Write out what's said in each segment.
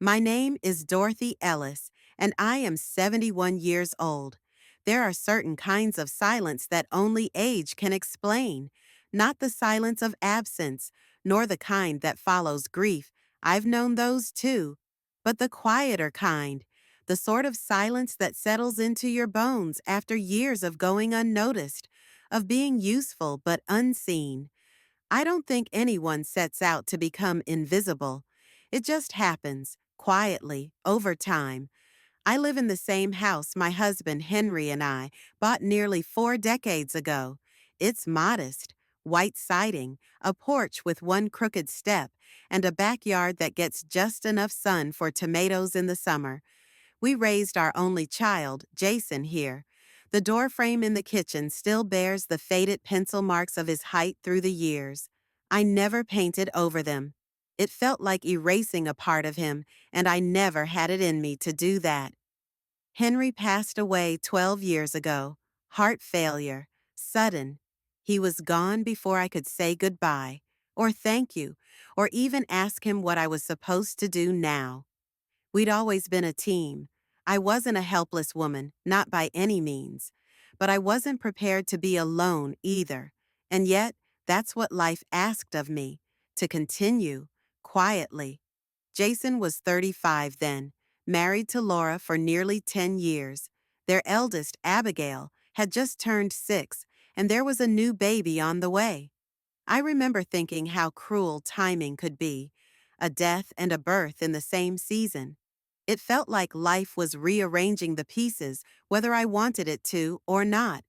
My name is Dorothy Ellis, and I am 71 years old. There are certain kinds of silence that only age can explain, not the silence of absence, nor the kind that follows grief. I've known those too. But the quieter kind, the sort of silence that settles into your bones after years of going unnoticed, of being useful but unseen. I don't think anyone sets out to become invisible. It just happens, quietly, over time. I live in the same house my husband Henry and I bought nearly 4 decades ago. It's modest, white siding, a porch with one crooked step, and a backyard that gets just enough sun for tomatoes in the summer. We raised our only child, Jason, here. The doorframe in the kitchen still bears the faded pencil marks of his height through the years. I never painted over them. It felt like erasing a part of him, and I never had it in me to do that. Henry passed away 12 years ago. Heart failure. Sudden. He was gone before I could say goodbye, or thank you, or even ask him what I was supposed to do now. We'd always been a team. I wasn't a helpless woman, not by any means. But I wasn't prepared to be alone either. And yet, that's what life asked of me, to continue, quietly. Jason was 35 then, married to Laura for nearly 10 years. Their eldest, Abigail, had just turned 6, and there was a new baby on the way. I remember thinking how cruel timing could be, a death and a birth in the same season. It felt like life was rearranging the pieces, whether I wanted it to or not.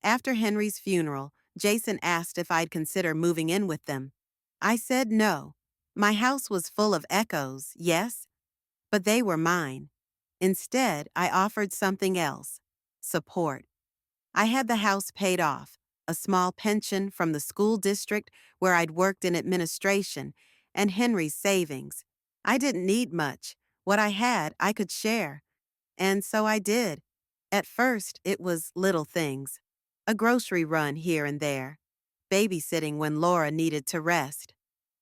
After Henry's funeral, Jason asked if I'd consider moving in with them. I said no. My house was full of echoes, yes, but they were mine. Instead, I offered something else: support. I had the house paid off, a small pension from the school district where I'd worked in administration, and Henry's savings. I didn't need much. What I had, I could share. And so I did. At first, it was little things. A grocery run here and there. Babysitting when Laura needed to rest.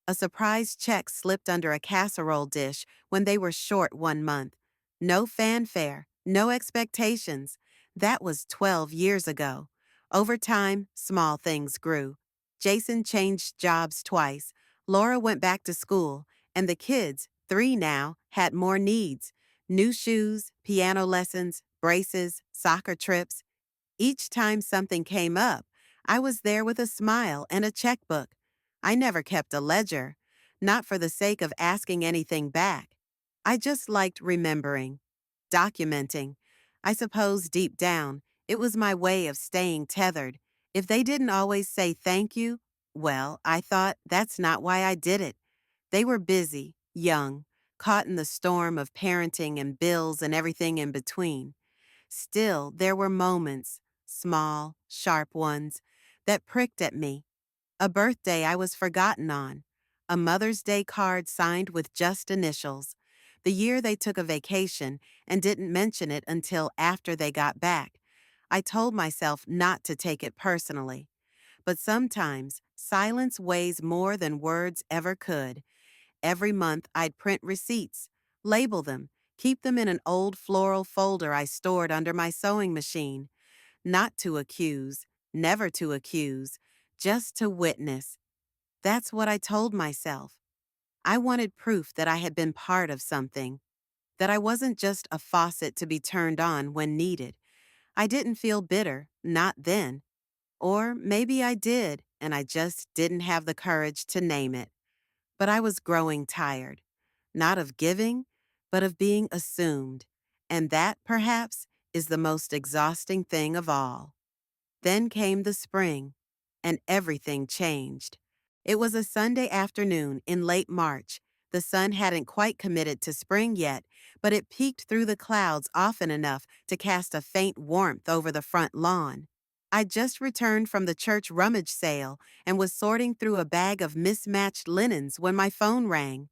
A surprise check slipped under a casserole dish when they were short 1 month. No fanfare, no expectations. That was 12 years ago. Over time, small things grew. Jason changed jobs twice. Laura went back to school, and the kids, 3 now, had more needs. New shoes, piano lessons, braces, soccer trips. Each time something came up, I was there with a smile and a checkbook. I never kept a ledger, not for the sake of asking anything back. I just liked remembering, documenting. I suppose deep down, it was my way of staying tethered. If they didn't always say thank you, well, I thought that's not why I did it. They were busy, young, caught in the storm of parenting and bills and everything in between. Still, there were moments, small, sharp ones, that pricked at me. A birthday I was forgotten on. A Mother's Day card signed with just initials. The year they took a vacation and didn't mention it until after they got back. I told myself not to take it personally. But sometimes, silence weighs more than words ever could. Every month, I'd print receipts, label them, keep them in an old floral folder I stored under my sewing machine. Not to accuse, never to accuse, just to witness. That's what I told myself. I wanted proof that I had been part of something, that I wasn't just a faucet to be turned on when needed. I didn't feel bitter, not then. Or maybe I did, and I just didn't have the courage to name it. But I was growing tired, not of giving, but of being assumed. And that, perhaps, is the most exhausting thing of all. Then came the spring, and everything changed. It was a Sunday afternoon in late March. The sun hadn't quite committed to spring yet, but it peeked through the clouds often enough to cast a faint warmth over the front lawn. I'd just returned from the church rummage sale and was sorting through a bag of mismatched linens when my phone rang.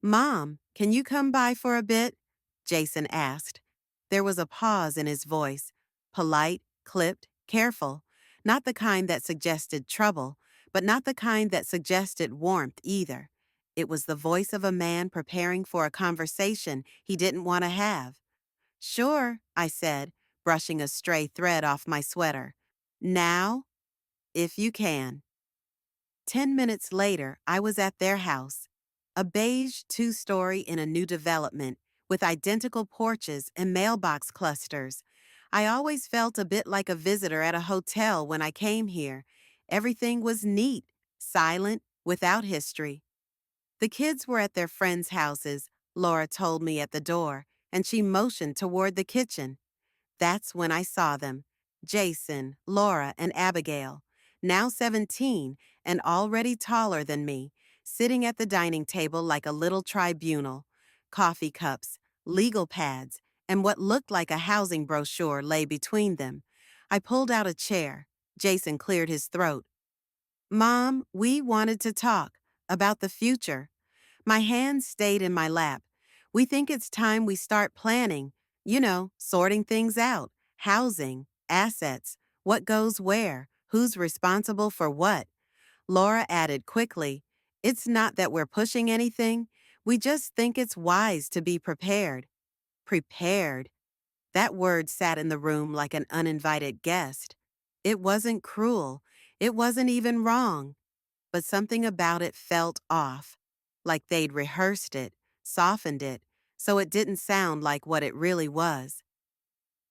"Mom, can you come by for a bit?" Jason asked. There was a pause in his voice, polite, clipped, careful, not the kind that suggested trouble, but not the kind that suggested warmth either. It was the voice of a man preparing for a conversation he didn't want to have. Sure, I said, brushing a stray thread off my sweater. Now, if you can. 10 minutes later, I was at their house, a beige two-story in a new development with identical porches and mailbox clusters. I always felt a bit like a visitor at a hotel when I came here. Everything was neat, silent, without history. The kids were at their friends' houses, Laura told me at the door, and she motioned toward the kitchen. That's when I saw them, Jason, Laura, and Abigail, now 17 and already taller than me, sitting at the dining table like a little tribunal. Coffee cups, legal pads, and what looked like a housing brochure lay between them. I pulled out a chair. Jason cleared his throat. Mom, we wanted to talk about the future. My hands stayed in my lap. We think it's time we start planning, sorting things out, housing, assets, what goes where, who's responsible for what. Laura added quickly, it's not that we're pushing anything, we just think it's wise to be prepared. Prepared. That word sat in the room like an uninvited guest. It wasn't cruel. It wasn't even wrong, but something about it felt off, like they'd rehearsed it, softened it, so it didn't sound like what it really was.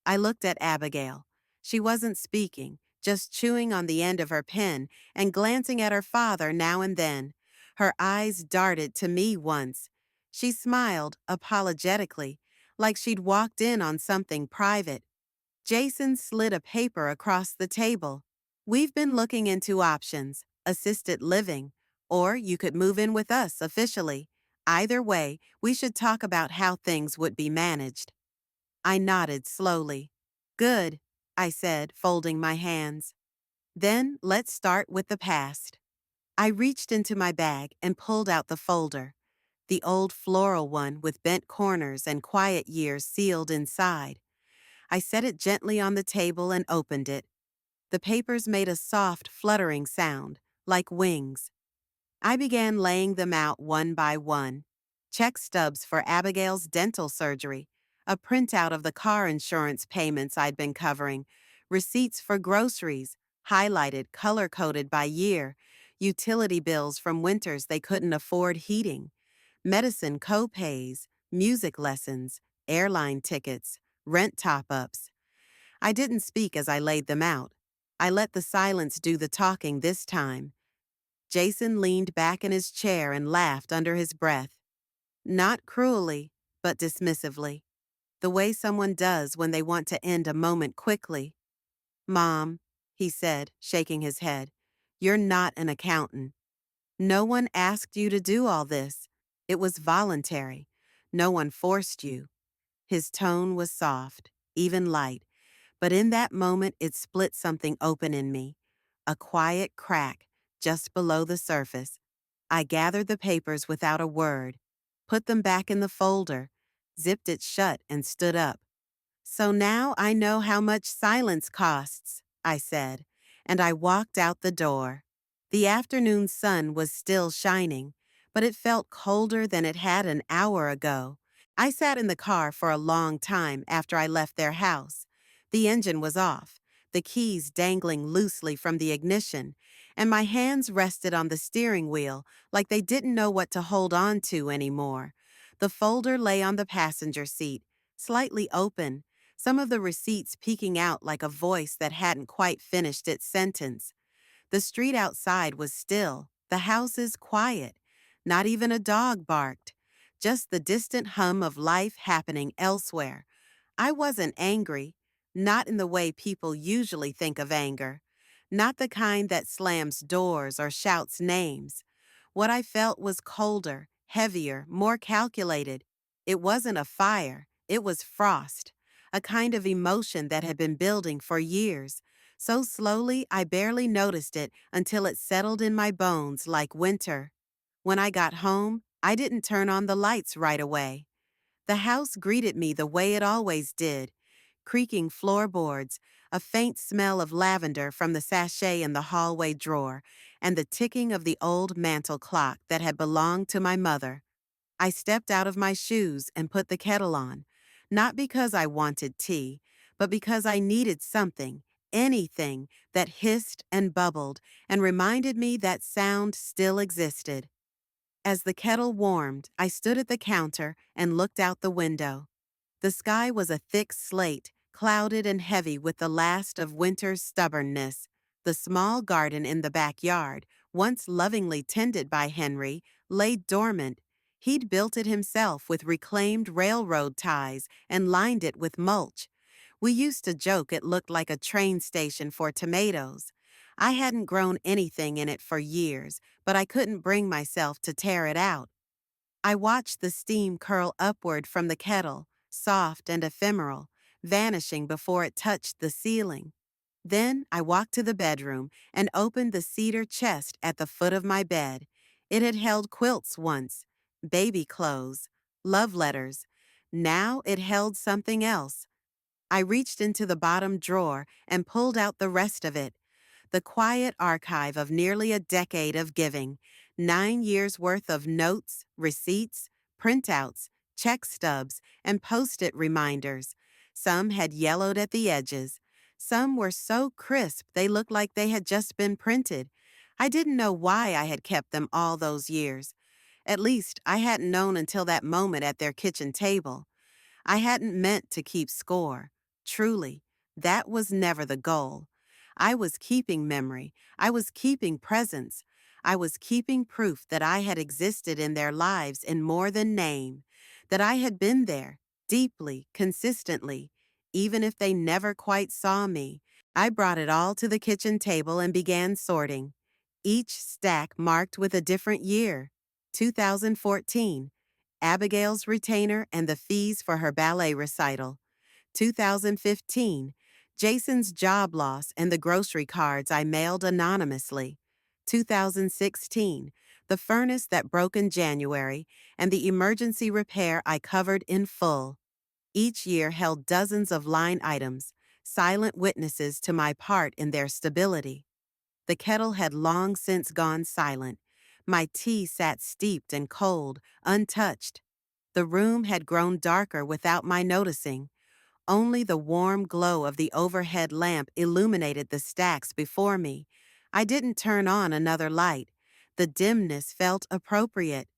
I looked at Abigail. She wasn't speaking, just chewing on the end of her pen and glancing at her father now and then. Her eyes darted to me once. She smiled apologetically, like she'd walked in on something private. Jason slid a paper across the table. We've been looking into options, assisted living, or you could move in with us officially. Either way, we should talk about how things would be managed. I nodded slowly. Good, I said, folding my hands. Then let's start with the past. I reached into my bag and pulled out the folder, the old floral one with bent corners and quiet years sealed inside. I set it gently on the table and opened it. The papers made a soft, fluttering sound, like wings. I began laying them out one by one. Check stubs for Abigail's dental surgery, a printout of the car insurance payments I'd been covering, receipts for groceries, highlighted, color-coded by year, utility bills from winters they couldn't afford heating, medicine co-pays, music lessons, airline tickets, rent top-ups. I didn't speak as I laid them out. I let the silence do the talking this time. Jason leaned back in his chair and laughed under his breath. Not cruelly, but dismissively. The way someone does when they want to end a moment quickly. Mom, he said, shaking his head, you're not an accountant. No one asked you to do all this. It was voluntary. No one forced you. His tone was soft, even light, but in that moment it split something open in me. A quiet crack just below the surface. I gathered the papers without a word, put them back in the folder, zipped it shut and stood up. So now I know how much silence costs, I said, and I walked out the door. The afternoon sun was still shining, but it felt colder than it had an hour ago. I sat in the car for a long time after I left their house. The engine was off, the keys dangling loosely from the ignition, and my hands rested on the steering wheel like they didn't know what to hold on to anymore. The folder lay on the passenger seat, slightly open, some of the receipts peeking out like a voice that hadn't quite finished its sentence. The street outside was still, the houses quiet. Not even a dog barked, just the distant hum of life happening elsewhere. I wasn't angry, not in the way people usually think of anger, not the kind that slams doors or shouts names. What I felt was colder, heavier, more calculated. It wasn't a fire, it was frost, a kind of emotion that had been building for years. So slowly I barely noticed it until it settled in my bones like winter. When I got home, I didn't turn on the lights right away. The house greeted me the way it always did, creaking floorboards, a faint smell of lavender from the sachet in the hallway drawer, and the ticking of the old mantel clock that had belonged to my mother. I stepped out of my shoes and put the kettle on, not because I wanted tea, but because I needed something, anything, that hissed and bubbled and reminded me that sound still existed. As the kettle warmed, I stood at the counter and looked out the window. The sky was a thick slate, clouded and heavy with the last of winter's stubbornness. The small garden in the backyard, once lovingly tended by Henry, lay dormant. He'd built it himself with reclaimed railroad ties and lined it with mulch. We used to joke it looked like a train station for tomatoes. I hadn't grown anything in it for years, but I couldn't bring myself to tear it out. I watched the steam curl upward from the kettle, soft and ephemeral, vanishing before it touched the ceiling. Then I walked to the bedroom and opened the cedar chest at the foot of my bed. It had held quilts once, baby clothes, love letters. Now it held something else. I reached into the bottom drawer and pulled out the rest of it. The quiet archive of nearly a decade of giving, 9 years' worth of notes, receipts, printouts, check stubs, and post-it reminders. Some had yellowed at the edges. Some were so crisp they looked like they had just been printed. I didn't know why I had kept them all those years. At least, I hadn't known until that moment at their kitchen table. I hadn't meant to keep score. Truly, that was never the goal. I was keeping memory. I was keeping presence. I was keeping proof that I had existed in their lives in more than name, that I had been there, deeply, consistently, even if they never quite saw me. I brought it all to the kitchen table and began sorting. Each stack marked with a different year. 2014. Abigail's retainer and the fees for her ballet recital. 2015, Jason's job loss and the grocery cards I mailed anonymously. 2016, the furnace that broke in January and the emergency repair I covered in full. Each year held dozens of line items, silent witnesses to my part in their stability. The kettle had long since gone silent. My tea sat steeped and cold, untouched. The room had grown darker without my noticing. Only the warm glow of the overhead lamp illuminated the stacks before me. I didn't turn on another light. The dimness felt appropriate.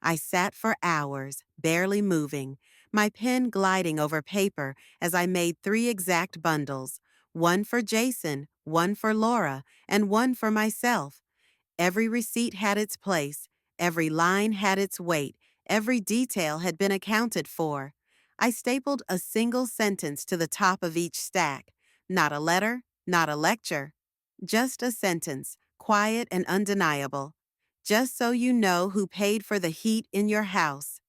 I sat for hours, barely moving, my pen gliding over paper as I made 3 exact bundles, one for Jason, one for Laura, and one for myself. Every receipt had its place, every line had its weight, every detail had been accounted for. I stapled a single sentence to the top of each stack. Not a letter, not a lecture. Just a sentence, quiet and undeniable. Just so you know who paid for the heat in your house.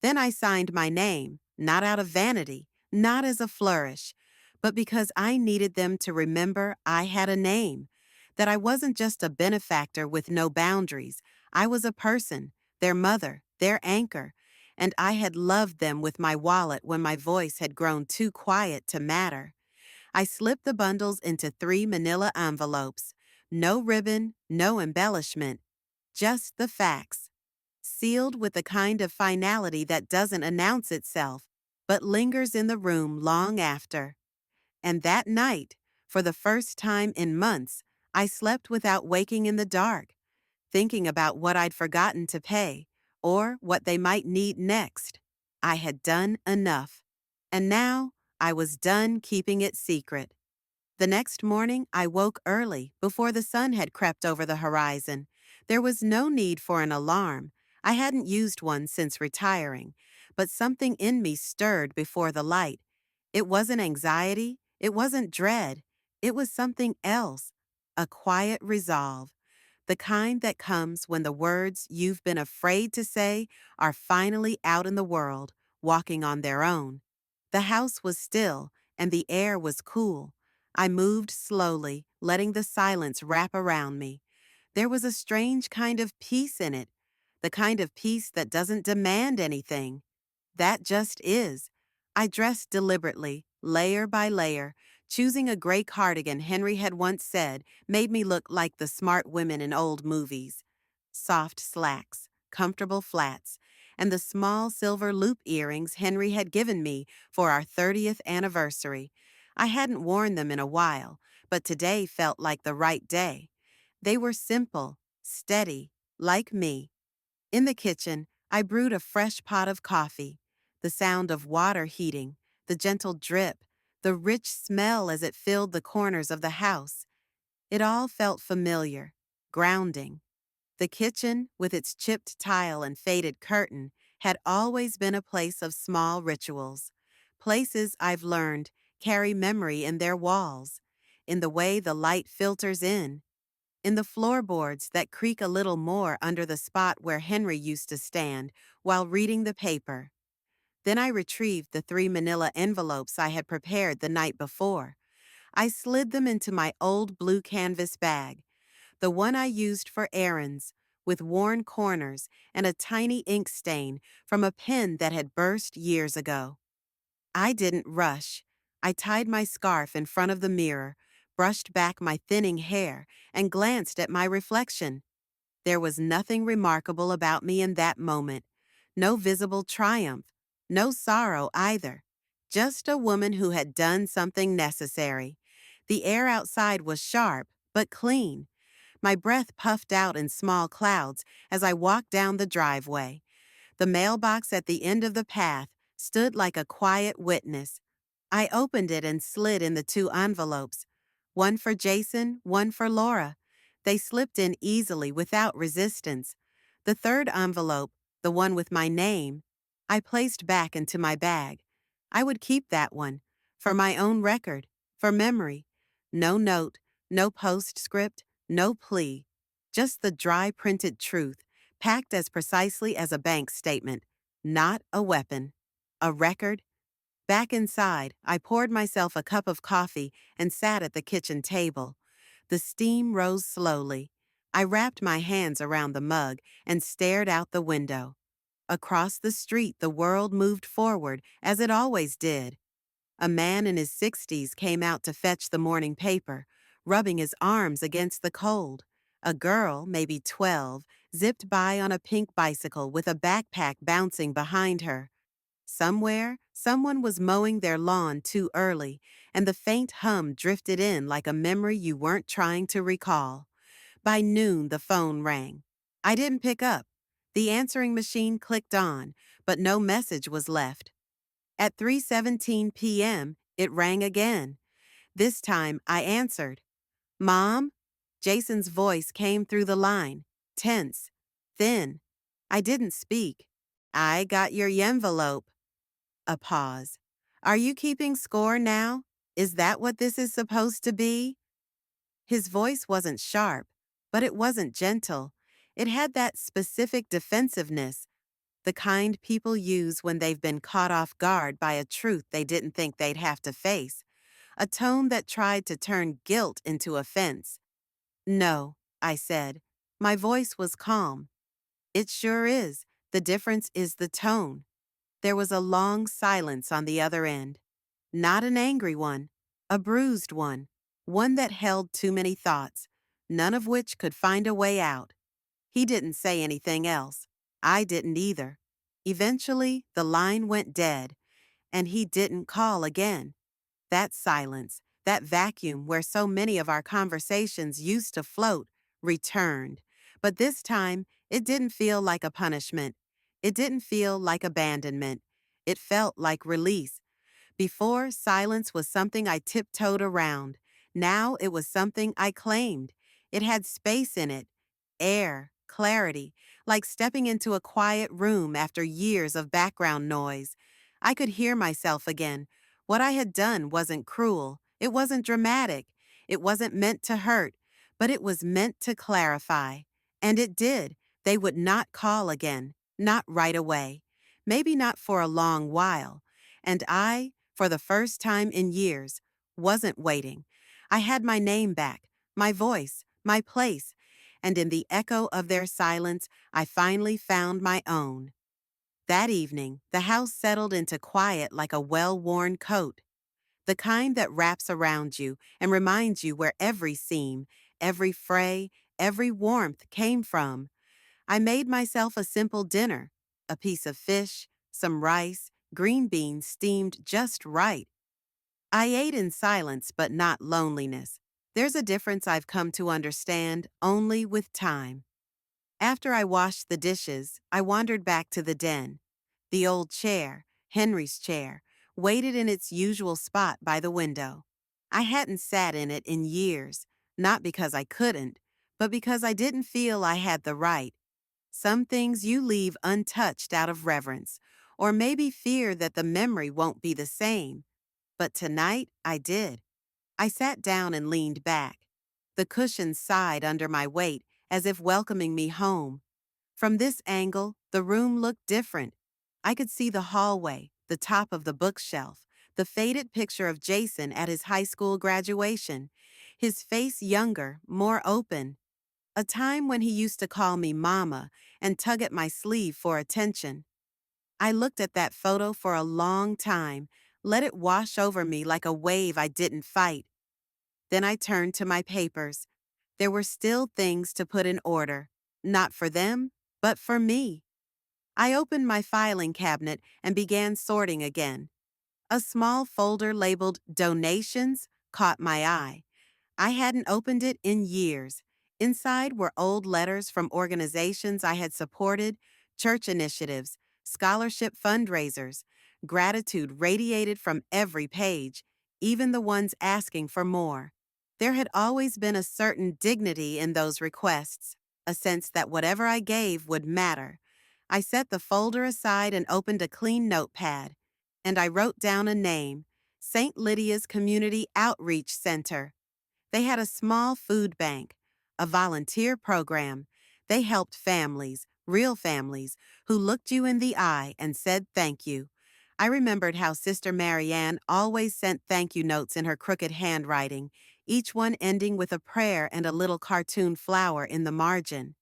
Then I signed my name, not out of vanity, not as a flourish, but because I needed them to remember I had a name, that I wasn't just a benefactor with no boundaries. I was a person, their mother, their anchor, and I had loved them with my wallet when my voice had grown too quiet to matter. I slipped the bundles into 3 manila envelopes. No ribbon, no embellishment, just the facts. Sealed with the kind of finality that doesn't announce itself, but lingers in the room long after. And that night, for the first time in months, I slept without waking in the dark, thinking about what I'd forgotten to pay, or what they might need next. I had done enough. And now, I was done keeping it secret. The next morning, I woke early, before the sun had crept over the horizon. There was no need for an alarm. I hadn't used one since retiring, but something in me stirred before the light. It wasn't anxiety, it wasn't dread, it was something else, a quiet resolve, the kind that comes when the words you've been afraid to say are finally out in the world, walking on their own. The house was still, and the air was cool. I moved slowly, letting the silence wrap around me. There was a strange kind of peace in it, the kind of peace that doesn't demand anything. That just is. I dressed deliberately, layer by layer. Choosing a gray cardigan, Henry had once said, made me look like the smart women in old movies. Soft slacks, comfortable flats, and the small silver loop earrings Henry had given me for our 30th anniversary. I hadn't worn them in a while, but today felt like the right day. They were simple, steady, like me. In the kitchen, I brewed a fresh pot of coffee. The sound of water heating, the gentle drip, the rich smell as it filled the corners of the house. It all felt familiar, grounding. The kitchen, with its chipped tile and faded curtain, had always been a place of small rituals. Places, I've learned, carry memory in their walls, in the way the light filters in the floorboards that creak a little more under the spot where Henry used to stand while reading the paper. Then I retrieved the 3 manila envelopes I had prepared the night before. I slid them into my old blue canvas bag, the one I used for errands, with worn corners and a tiny ink stain from a pen that had burst years ago. I didn't rush. I tied my scarf in front of the mirror, brushed back my thinning hair, and glanced at my reflection. There was nothing remarkable about me in that moment. No visible triumph. No sorrow either. Just a woman who had done something necessary. The air outside was sharp, but clean. My breath puffed out in small clouds as I walked down the driveway. The mailbox at the end of the path stood like a quiet witness. I opened it and slid in the 2 envelopes. One for Jason, one for Laura. They slipped in easily without resistance. The third envelope, the one with my name, I placed back into my bag. I would keep that one, for my own record, for memory. No note, no postscript, no plea. Just the dry printed truth, packed as precisely as a bank statement. Not a weapon. A record. Back inside, I poured myself a cup of coffee and sat at the kitchen table. The steam rose slowly. I wrapped my hands around the mug and stared out the window. Across the street, the world moved forward, as it always did. A man in his 60s came out to fetch the morning paper, rubbing his arms against the cold. A girl, maybe 12, zipped by on a pink bicycle with a backpack bouncing behind her. Somewhere, someone was mowing their lawn too early, and the faint hum drifted in like a memory you weren't trying to recall. By noon, the phone rang. I didn't pick up. The answering machine clicked on, but no message was left. At 3:17 p.m., it rang again. This time, I answered. "Mom?" Jason's voice came through the line, tense, thin. I didn't speak. "I got your envelope." A pause. "Are you keeping score now? Is that what this is supposed to be?" His voice wasn't sharp, but it wasn't gentle. It had that specific defensiveness, the kind people use when they've been caught off guard by a truth they didn't think they'd have to face, a tone that tried to turn guilt into offense. "No," I said. My voice was calm. "It sure is. The difference is the tone." There was a long silence on the other end. Not an angry one, a bruised one that held too many thoughts, none of which could find a way out. He didn't say anything else. I didn't either. Eventually, the line went dead, and he didn't call again. That silence, that vacuum where so many of our conversations used to float, returned. But this time, it didn't feel like a punishment. It didn't feel like abandonment. It felt like release. Before, silence was something I tiptoed around. Now it was something I claimed. It had space in it, air, clarity, like stepping into a quiet room after years of background noise. I could hear myself again. What I had done wasn't cruel. It wasn't dramatic. It wasn't meant to hurt, but it was meant to clarify. And it did. They would not call again, not right away. Maybe not for a long while. And I, for the first time in years, wasn't waiting. I had my name back, my voice, my place, and in the echo of their silence, I finally found my own. That evening, the house settled into quiet like a well-worn coat. the kind that wraps around you and reminds you where every seam, every fray, every warmth came from. I made myself a simple dinner, a piece of fish, some rice, green beans steamed just right. I ate in silence but not loneliness. There's a difference I've come to understand only with time. After I washed the dishes, I wandered back to the den. The old chair, Henry's chair, waited in its usual spot by the window. I hadn't sat in it in years, not because I couldn't, but because I didn't feel I had the right. Some things you leave untouched out of reverence, or maybe fear that the memory won't be the same. But tonight, I did. I sat down and leaned back. The cushions sighed under my weight, as if welcoming me home. From this angle, the room looked different. I could see the hallway, the top of the bookshelf, the faded picture of Jason at his high school graduation, his face younger, more open. A time when he used to call me Mama and tug at my sleeve for attention. I looked at that photo for a long time, let it wash over me like a wave I didn't fight. Then I turned to my papers. There were still things to put in order, not for them, but for me. I opened my filing cabinet and began sorting again. A small folder labeled Donations caught my eye. I hadn't opened it in years. Inside were old letters from organizations I had supported, church initiatives, scholarship fundraisers. Gratitude radiated from every page, even the ones asking for more. There had always been a certain dignity in those requests, a sense that whatever I gave would matter. I set the folder aside and opened a clean notepad, and I wrote down a name, St. Lydia's Community Outreach Center. They had a small food bank, a volunteer program. They helped families, real families, who looked you in the eye and said thank you. I remembered how Sister Marianne always sent thank you notes in her crooked handwriting, each one ending with a prayer and a little cartoon flower in the margin.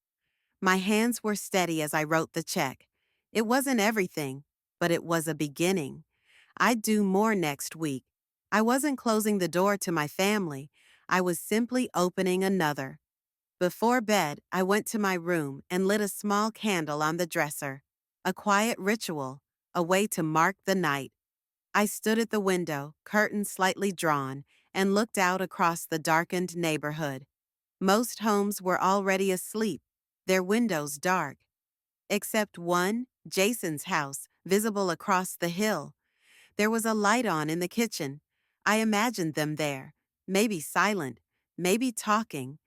My hands were steady as I wrote the check. It wasn't everything, but it was a beginning. I'd do more next week. I wasn't closing the door to my family. I was simply opening another. Before bed, I went to my room and lit a small candle on the dresser. A quiet ritual, a way to mark the night. I stood at the window, curtains slightly drawn, and looked out across the darkened neighborhood. Most homes were already asleep, their windows dark. Except one, Jason's house, visible across the hill. There was a light on in the kitchen. I imagined them there, maybe silent, maybe talking,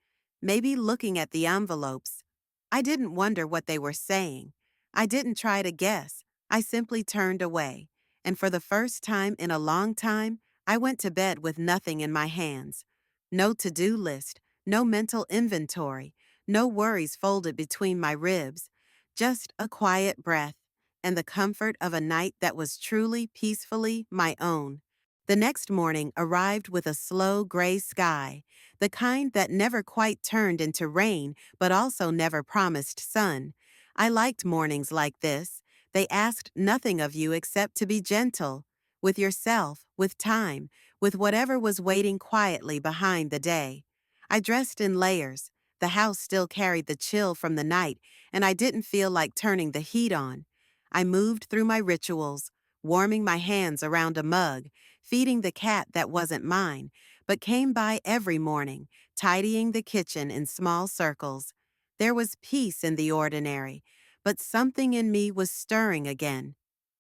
maybe looking at the envelopes. I didn't wonder what they were saying. I didn't try to guess. I simply turned away. And for the first time in a long time, I went to bed with nothing in my hands. No to-do list, no mental inventory, no worries folded between my ribs. Just a quiet breath and the comfort of a night that was truly, peacefully my own. The next morning arrived with a slow gray sky, the kind that never quite turned into rain but also never promised sun. I liked mornings like this. They asked nothing of you except to be gentle, with yourself, with time, with whatever was waiting quietly behind the day. I dressed in layers. The house still carried the chill from the night, and I didn't feel like turning the heat on. I moved through my rituals, warming my hands around a mug, feeding the cat that wasn't mine, but came by every morning, tidying the kitchen in small circles. There was peace in the ordinary, but something in me was stirring again.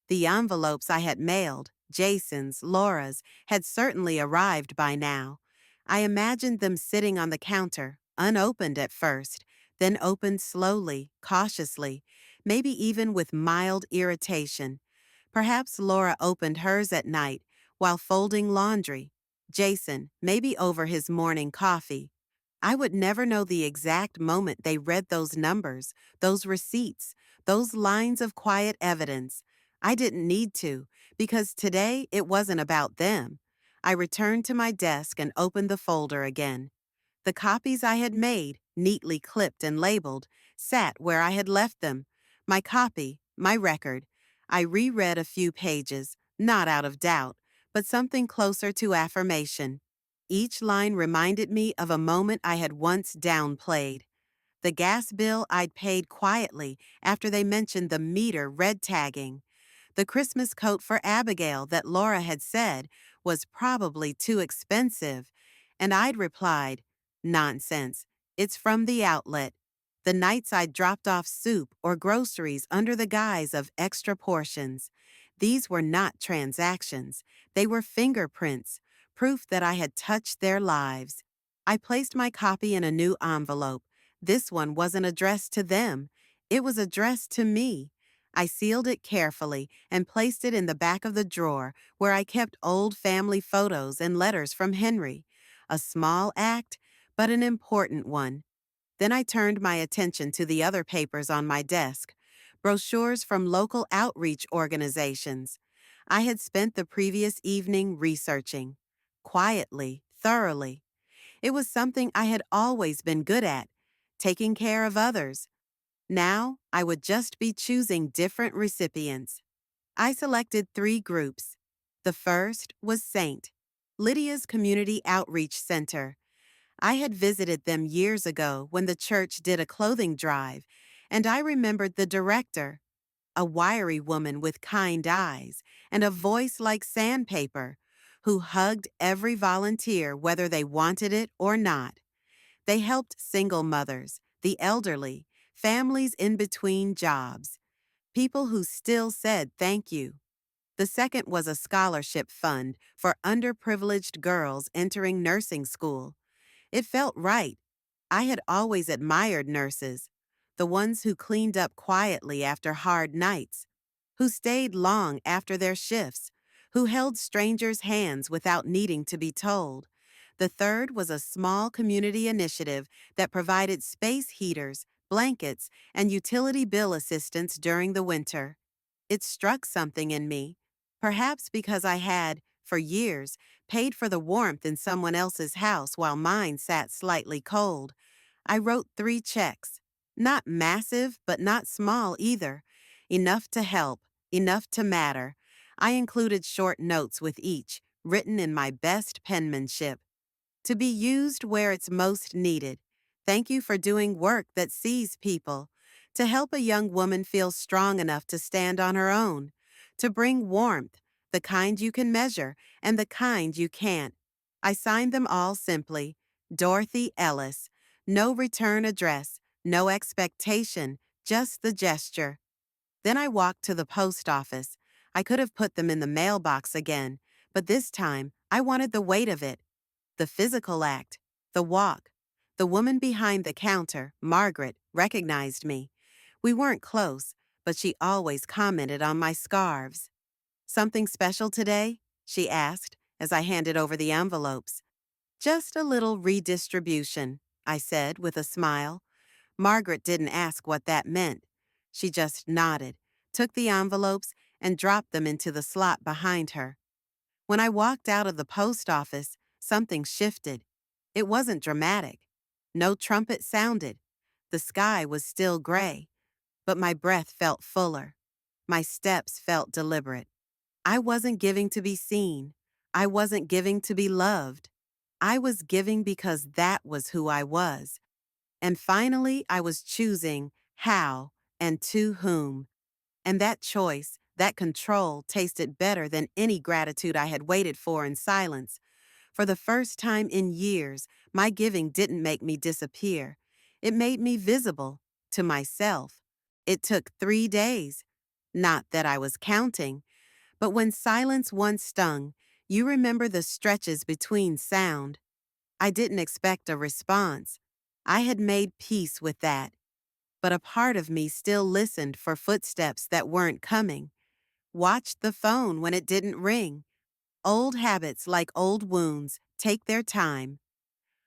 The envelopes I had mailed, Jason's, Laura's, had certainly arrived by now. I imagined them sitting on the counter, unopened at first, then opened slowly, cautiously, maybe even with mild irritation. Perhaps Laura opened hers at night while folding laundry. Jason, maybe over his morning coffee. I would never know the exact moment they read those numbers, those receipts, those lines of quiet evidence. I didn't need to, because today it wasn't about them. I returned to my desk and opened the folder again. The copies I had made, neatly clipped and labeled, sat where I had left them. My copy, my record. I reread a few pages, not out of doubt, but something closer to affirmation. Each line reminded me of a moment I had once downplayed. The gas bill I'd paid quietly after they mentioned the meter red tagging. The Christmas coat for Abigail that Laura had said was probably too expensive, and I'd replied, "Nonsense. It's from the outlet." The nights I'd dropped off soup or groceries under the guise of extra portions. These were not transactions. They were fingerprints, proof that I had touched their lives. I placed my copy in a new envelope. This one wasn't addressed to them. It was addressed to me. I sealed it carefully and placed it in the back of the drawer where I kept old family photos and letters from Henry. A small act, but an important one. Then I turned my attention to the other papers on my desk, brochures from local outreach organizations. I had spent the previous evening researching. Quietly, thoroughly. It was something I had always been good at, taking care of others. Now, I would just be choosing different recipients. I selected 3 groups. The first was St. Lydia's Community Outreach Center. I had visited them years ago when the church did a clothing drive, and I remembered the director, a wiry woman with kind eyes and a voice like sandpaper, who hugged every volunteer whether they wanted it or not. They helped single mothers, the elderly, families in between jobs, people who still said thank you. The second was a scholarship fund for underprivileged girls entering nursing school. It felt right. I had always admired nurses, the ones who cleaned up quietly after hard nights, who stayed long after their shifts, who held strangers' hands without needing to be told. The third was a small community initiative that provided space heaters, blankets, and utility bill assistance during the winter. It struck something in me, perhaps because I had, for years, paid for the warmth in someone else's house while mine sat slightly cold. I wrote 3 checks. Not massive, but not small either. Enough to help, enough to matter. I included short notes with each, written in my best penmanship. To be used where it's most needed. Thank you for doing work that sees people. To help a young woman feel strong enough to stand on her own. To bring warmth, the kind you can measure and the kind you can't. I signed them all simply, Dorothy Ellis. No return address, no expectation, just the gesture. Then I walked to the post office. I could have put them in the mailbox again, but this time I wanted the weight of it. The physical act, the walk. The woman behind the counter, Margaret, recognized me. We weren't close, but she always commented on my scarves. "Something special today?" she asked as I handed over the envelopes. "Just a little redistribution," I said with a smile. Margaret didn't ask what that meant. She just nodded, took the envelopes, and dropped them into the slot behind her. When I walked out of the post office, something shifted. It wasn't dramatic. No trumpet sounded. The sky was still gray, but my breath felt fuller. My steps felt deliberate. I wasn't giving to be seen. I wasn't giving to be loved. I was giving because that was who I was. And finally, I was choosing how and to whom. And that choice, that control, tasted better than any gratitude I had waited for in silence. For the first time in years, my giving didn't make me disappear. It made me visible to myself. It took 3 days. Not that I was counting, but when silence once stung, you remember the stretches between sound. I didn't expect a response. I had made peace with that. But a part of me still listened for footsteps that weren't coming. Watched the phone when it didn't ring. Old habits, like old wounds, take their time.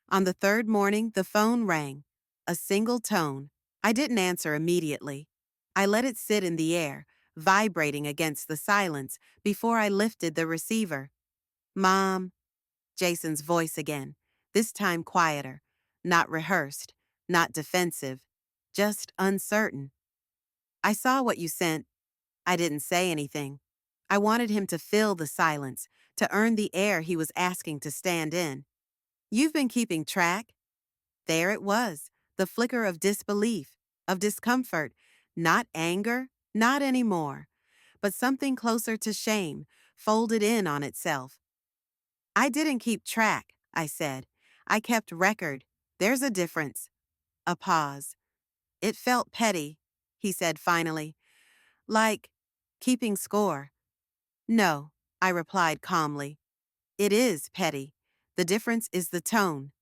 On the third morning, the phone rang. A single tone. I didn't answer immediately. I let it sit in the air, vibrating against the silence, before I lifted the receiver. "Mom," Jason's voice again, this time quieter, not rehearsed, not defensive, just uncertain. "I saw what you sent." I didn't say anything. I wanted him to fill the silence, to earn the air he was asking to stand in. You've been keeping track? There it was, the flicker of disbelief, of discomfort, not anger, not anymore, but something closer to shame, folded in on itself. I didn't keep track, I said. I kept record. There's a difference. A pause. It felt petty, he said finally. Like keeping score. No, I replied calmly. It is petty. The difference is the tone.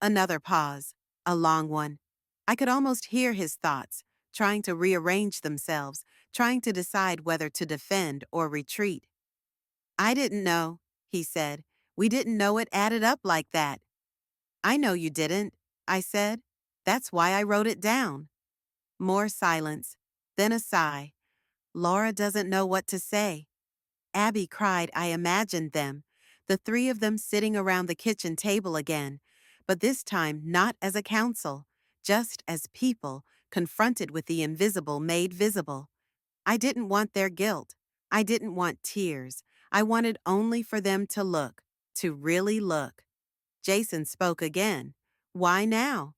Another pause. A long one. I could almost hear his thoughts, trying to rearrange themselves, trying to decide whether to defend or retreat. I didn't know, he said. We didn't know it added up like that. I know you didn't, I said. That's why I wrote it down. More silence. Then a sigh. Laura doesn't know what to say. Abby cried. I imagined them, the three of them sitting around the kitchen table again, but this time not as a council, just as people confronted with the invisible made visible. I didn't want their guilt. I didn't want tears. I wanted only for them to look, to really look. Jason spoke again. Why now?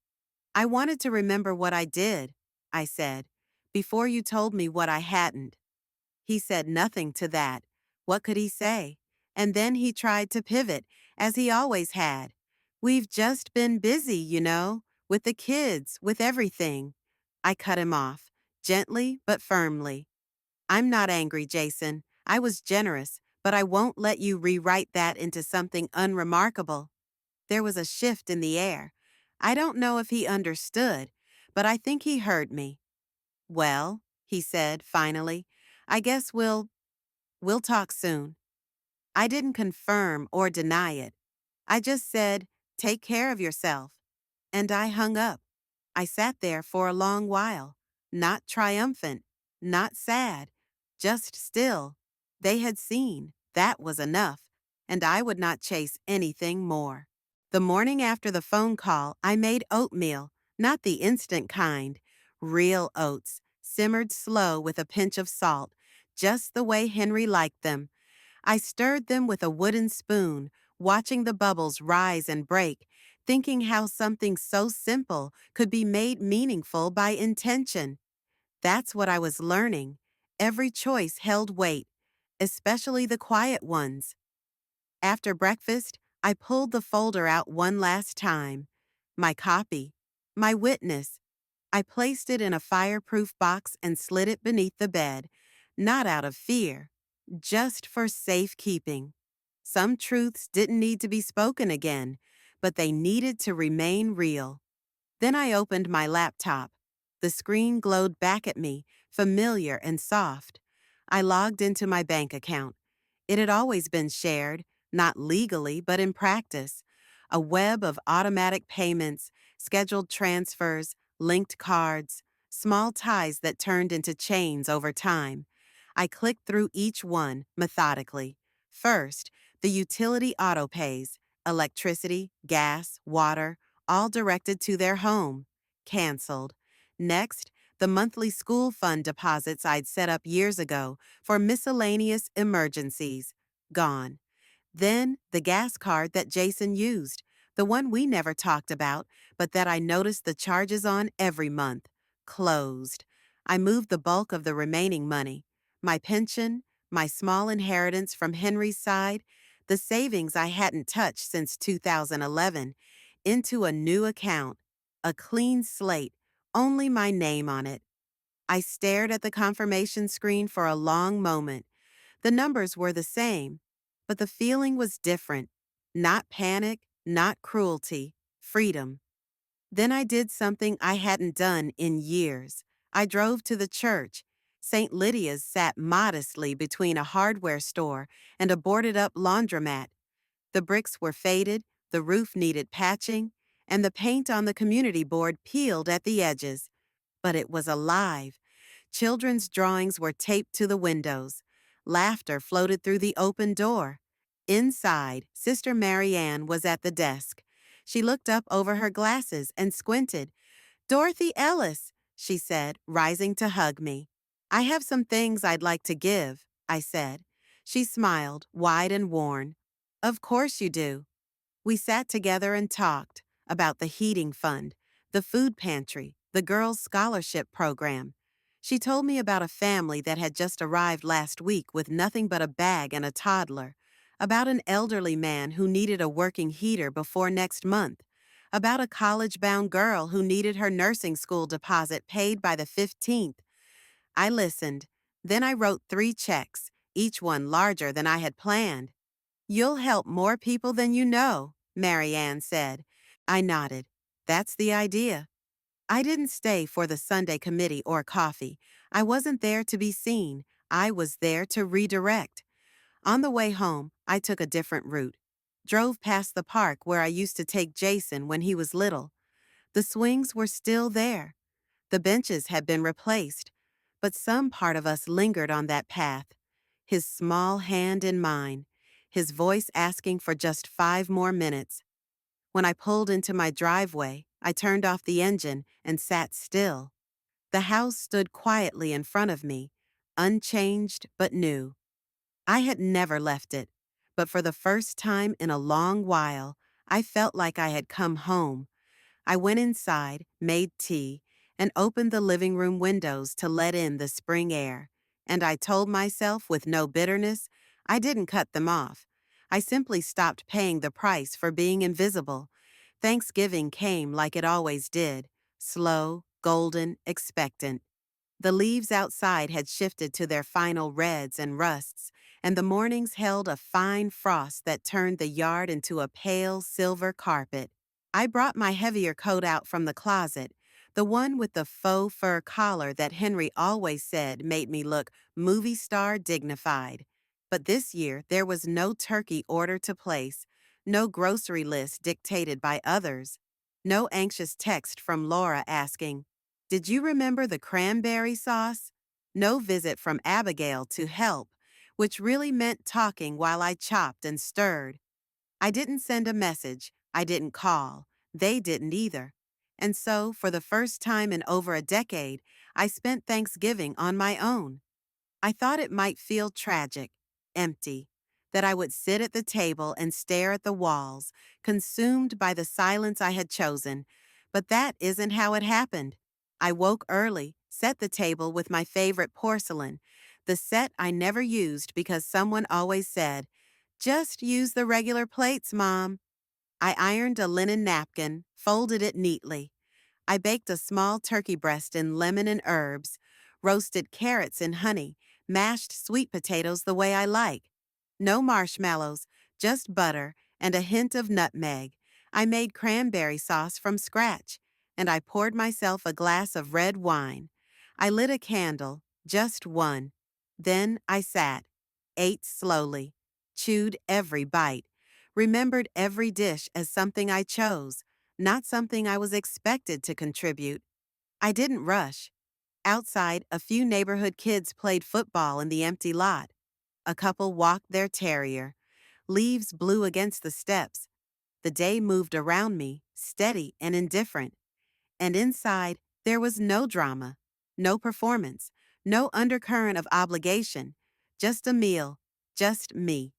I wanted to remember what I did, I said, before you told me what I hadn't. He said nothing to that. What could he say? And then he tried to pivot, as he always had. We've just been busy, with the kids, with everything. I cut him off, gently but firmly. I'm not angry, Jason. I was generous, but I won't let you rewrite that into something unremarkable. There was a shift in the air. I don't know if he understood, but I think he heard me. Well, he said finally, I guess we'll talk soon. I didn't confirm or deny it. I just said, take care of yourself. And I hung up. I sat there for a long while, not triumphant, not sad, just still. They had seen, that was enough, and I would not chase anything more. The morning after the phone call, I made oatmeal, not the instant kind, real oats, simmered slow with a pinch of salt, just the way Henry liked them. I stirred them with a wooden spoon, watching the bubbles rise and break, thinking how something so simple could be made meaningful by intention. That's what I was learning. Every choice held weight, especially the quiet ones. After breakfast, I pulled the folder out one last time. My copy. My witness. I placed it in a fireproof box and slid it beneath the bed, not out of fear, just for safekeeping. Some truths didn't need to be spoken again, but they needed to remain real. Then I opened my laptop. The screen glowed back at me, familiar and soft. I logged into my bank account. It had always been shared, not legally, but in practice. A web of automatic payments, scheduled transfers, linked cards, small ties that turned into chains over time. I clicked through each one methodically. First, the utility autopays, electricity, gas, water, all directed to their home. Canceled. Next, the monthly school fund deposits I'd set up years ago for miscellaneous emergencies. Gone. Then the gas card that Jason used, the one we never talked about, but that I noticed the charges on every month. Closed. I moved the bulk of the remaining money. My pension, my small inheritance from Henry's side, the savings I hadn't touched since 2011, into a new account. A clean slate, only my name on it. I stared at the confirmation screen for a long moment. The numbers were the same, but the feeling was different. Not panic, not cruelty, freedom. Then I did something I hadn't done in years. I drove to the church. St. Lydia's sat modestly between a hardware store and a boarded-up laundromat. The bricks were faded, the roof needed patching, and the paint on the community board peeled at the edges. But it was alive. Children's drawings were taped to the windows. Laughter floated through the open door. Inside, Sister Marianne was at the desk. She looked up over her glasses and squinted. Dorothy Ellis, she said, rising to hug me. I have some things I'd like to give, I said. She smiled, wide and worn. Of course you do. We sat together and talked about the heating fund, the food pantry, the girls' scholarship program. She told me about a family that had just arrived last week with nothing but a bag and a toddler, about an elderly man who needed a working heater before next month, about a college-bound girl who needed her nursing school deposit paid by the 15th. I listened. Then I wrote 3 checks, each one larger than I had planned. You'll help more people than you know, Mary Ann said. I nodded. That's the idea. I didn't stay for the Sunday committee or coffee. I wasn't there to be seen. I was there to redirect. On the way home, I took a different route. Drove past the park where I used to take Jason when he was little. The swings were still there. The benches had been replaced, but some part of us lingered on that path. His small hand in mine, his voice asking for just 5 more minutes. When I pulled into my driveway, I turned off the engine and sat still. The house stood quietly in front of me, unchanged but new. I had never left it, but for the first time in a long while, I felt like I had come home. I went inside, made tea, and opened the living room windows to let in the spring air. And I told myself with no bitterness, I didn't cut them off. I simply stopped paying the price for being invisible. Thanksgiving came like it always did, slow, golden, expectant. The leaves outside had shifted to their final reds and rusts, and the mornings held a fine frost that turned the yard into a pale silver carpet. I brought my heavier coat out from the closet, the one with the faux fur collar that Henry always said made me look movie star dignified. But this year there was no turkey order to place, no grocery list dictated by others, no anxious text from Laura asking, "Did you remember the cranberry sauce?" No visit from Abigail to help, which really meant talking while I chopped and stirred. I didn't send a message. I didn't call. They didn't either. And so, for the first time in over a decade, I spent Thanksgiving on my own. I thought it might feel tragic, empty, that I would sit at the table and stare at the walls, consumed by the silence I had chosen. But that isn't how it happened. I woke early, set the table with my favorite porcelain, the set I never used because someone always said, "Just use the regular plates, Mom." I ironed a linen napkin, folded it neatly. I baked a small turkey breast in lemon and herbs, roasted carrots in honey, mashed sweet potatoes the way I like. No marshmallows, just butter and a hint of nutmeg. I made cranberry sauce from scratch, and I poured myself a glass of red wine. I lit a candle, just one. Then I sat, ate slowly, chewed every bite, remembered every dish as something I chose, not something I was expected to contribute. I didn't rush. Outside, a few neighborhood kids played football in the empty lot. A couple walked their terrier. Leaves blew against the steps. The day moved around me, steady and indifferent. And inside, there was no drama, no performance, no undercurrent of obligation, just a meal, just me.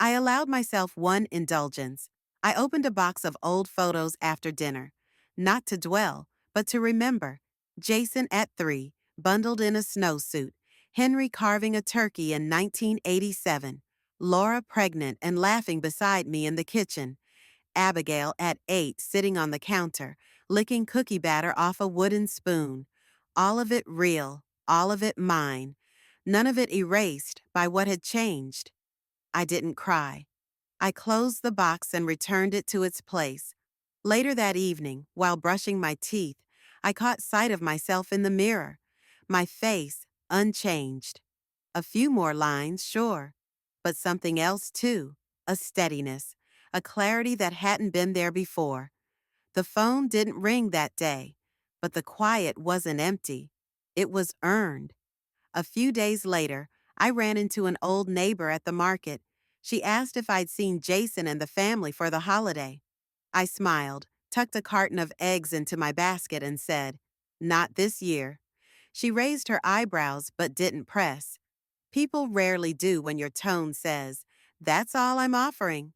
I allowed myself one indulgence. I opened a box of old photos after dinner, not to dwell, but to remember. Jason at 3, bundled in a snowsuit, Henry carving a turkey in 1987, Laura pregnant and laughing beside me in the kitchen, Abigail at 8 sitting on the counter, licking cookie batter off a wooden spoon. All of it real, all of it mine, none of it erased by what had changed. I didn't cry. I closed the box and returned it to its place. Later that evening, while brushing my teeth, I caught sight of myself in the mirror. My face, unchanged. A few more lines, sure. But something else, too. A steadiness. A clarity that hadn't been there before. The phone didn't ring that day. But the quiet wasn't empty. It was earned. A few days later, I ran into an old neighbor at the market. She asked if I'd seen Jason and the family for the holiday. I smiled, tucked a carton of eggs into my basket, and said, "Not this year." She raised her eyebrows but didn't press. People rarely do when your tone says, "That's all I'm offering."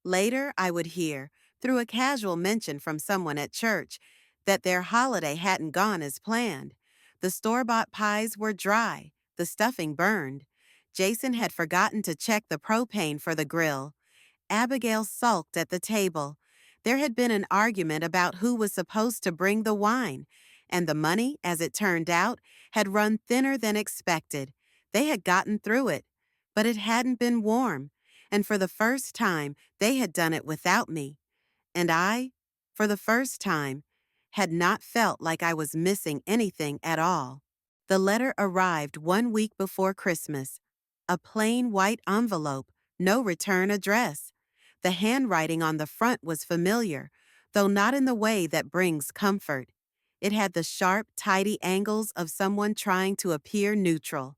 Later, I would hear, through a casual mention from someone at church, that their holiday hadn't gone as planned. The store bought pies were dry, the stuffing burned. Jason had forgotten to check the propane for the grill. Abigail sulked at the table. There had been an argument about who was supposed to bring the wine, and the money, as it turned out, had run thinner than expected. They had gotten through it, but it hadn't been warm, and for the first time, they had done it without me. And I, for the first time, had not felt like I was missing anything at all. The letter arrived 1 week before Christmas. A plain white envelope, no return address. The handwriting on the front was familiar, though not in the way that brings comfort. It had the sharp, tidy angles of someone trying to appear neutral.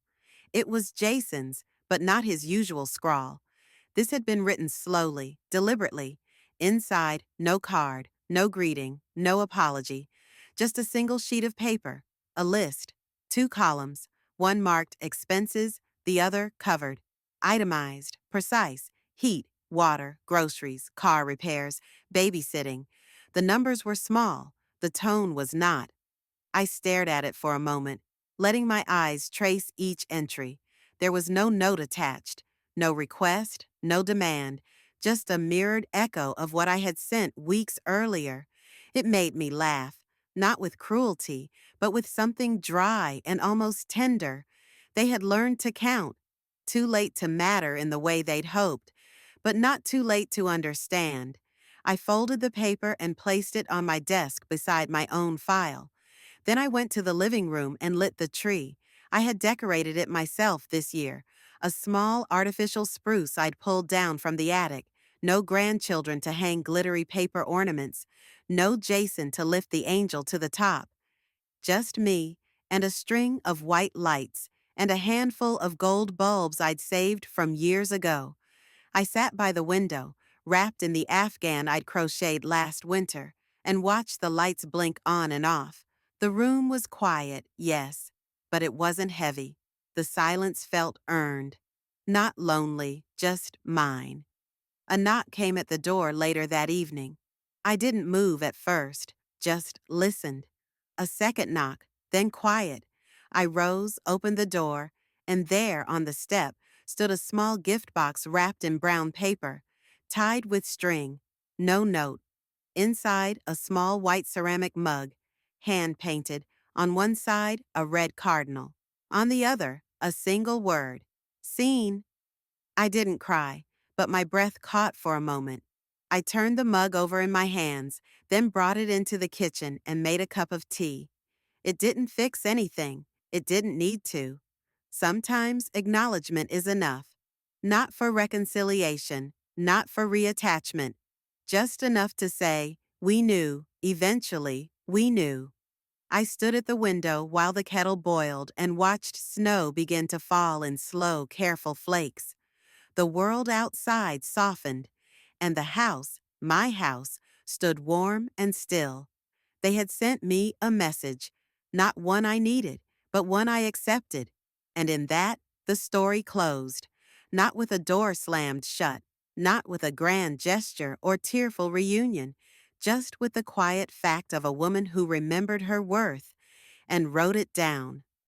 It was Jason's, but not his usual scrawl. This had been written slowly, deliberately. Inside, no card, no greeting, no apology. Just a single sheet of paper, a list, 2 columns, one marked expenses, the other covered. Itemized, precise, heat, water, groceries, car repairs, babysitting. The numbers were small, the tone was not. I stared at it for a moment, letting my eyes trace each entry. There was no note attached, no request, no demand, just a mirrored echo of what I had sent weeks earlier. It made me laugh, not with cruelty, but with something dry and almost tender. They had learned to count, too late to matter in the way they'd hoped, but not too late to understand. I folded the paper and placed it on my desk beside my own file. Then I went to the living room and lit the tree. I had decorated it myself this year, a small artificial spruce I'd pulled down from the attic. No grandchildren to hang glittery paper ornaments. No Jason to lift the angel to the top. Just me and a string of white lights and a handful of gold bulbs I'd saved from years ago. I sat by the window, wrapped in the afghan I'd crocheted last winter, and watched the lights blink on and off. The room was quiet, yes, but it wasn't heavy. The silence felt earned. Not lonely, just mine. A knock came at the door later that evening. I didn't move at first, just listened. A second knock, then quiet. I rose, opened the door, and there on the step stood a small gift box wrapped in brown paper, tied with string. No note. Inside, a small white ceramic mug, hand-painted. On one side, a red cardinal. On the other, a single word. Seen. I didn't cry, but my breath caught for a moment. I turned the mug over in my hands, then brought it into the kitchen and made a cup of tea. It didn't fix anything. It didn't need to. Sometimes acknowledgement is enough. Not for reconciliation, not for reattachment. Just enough to say, we knew, eventually, we knew. I stood at the window while the kettle boiled and watched snow begin to fall in slow, careful flakes. The world outside softened, and the house, my house, stood warm and still. They had sent me a message, not one I needed, but one I accepted. And in that, the story closed. Not with a door slammed shut, not with a grand gesture or tearful reunion, just with the quiet fact of a woman who remembered her worth and wrote it down.